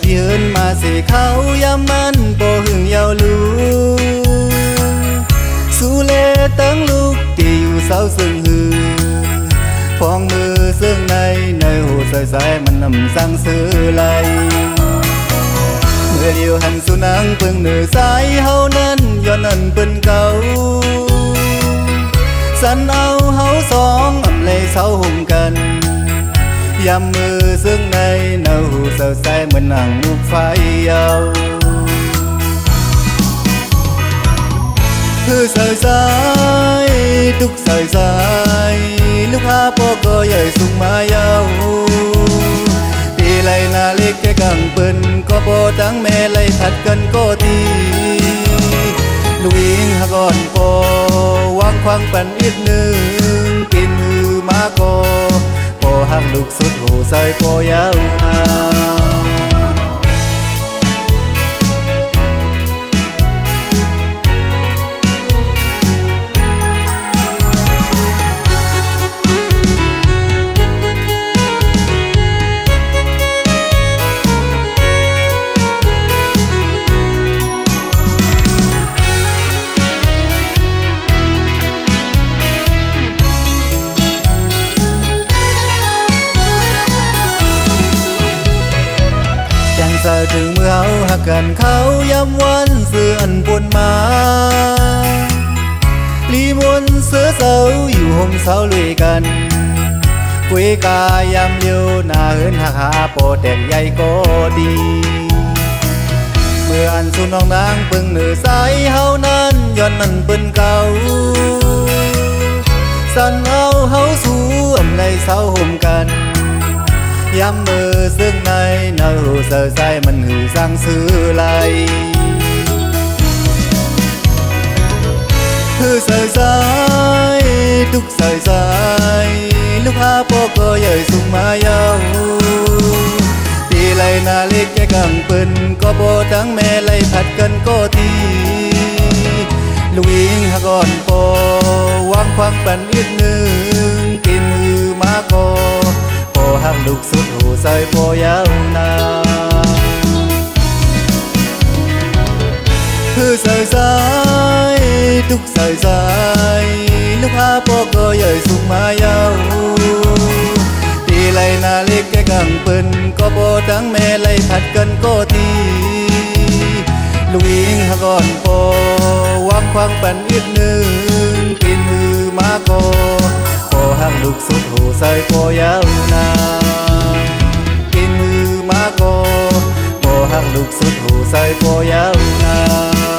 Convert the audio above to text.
ที่เหินมาเสเขายามมันบ่หึงยาวลูสู้เลตั้งลูกที่อยู่เศร้าซึ่งหือพองมือซึ่งในหูใส่สายมันนำสั่งซื้อไหลเมื่อเดียวหันสุนังเพิ่งเหนือสายเฮานั้นย้อนนั้นเป็นเก่าสันเอาเฮาสองอำเลยเศร้าห่มกันยามมือซึ่งในหูเศร้าสายเหมือนหนังมุกไฟยาวคือใส่สายทุกใส่สายลูกค้าพอก็ใหญ่สูงมายาวตีไหลนาเล็กแค่กังเปิ้นก็พอตั้งแม่ไหลผัดกันก็ทีลูกอิงหากอ่อนพอวางควางปั่นอีกหนึ่งกินหือมาก็พอหักลูกสุดหูใส่พอยาวนาถึงเมื่อเฮาหักกันเขาย้ำวันเสื่ออันปนมาลีมวนเสือเสาอยู่ห่มเสาลุยกันกุยกายามเลี้ยวหน้าเหินหักหาโปแต่งใหญ่ก็ดีเมื่ออันสุนน้องนางเพิ่งเหนือสายเฮานั้นย้อนนั้นเป็นเก่าสั่นเอาเฮาสู้อำไรเสาห่มกันย้ำมือซึ่งในหูเสือสายมันหือสั่งซื้อไหลคือเสือสายทุกเสือสายลูกค้าพอก็ใหญ่สูงมายาวตีไหลนาเล็กแค่กังเปิ้นก็บ่ตั้งแม่ไหลผัดกันก็ทีลูกอิงหากอ่อนพอวางควางปั่นอีกหนึ่งกินหือมาก็หักลูกสุดหูใส่พอยาวนาคือใส่สายทุกใส่สายลูกค้าพอก็ใหญ่สูงมายาวตีไหลนาเล็กแค่กังเปิ้นก็บ่ตั้งแม่ไหลผัดกันก็ทีลูกอิงหากอ่อนพอวางควางปั่นอีกหนึ่งกินหือมาก็หักลูกสุดหูใส่พอยาวนากินหือมาก็หักลูกสุดหูใส่พอยาวนา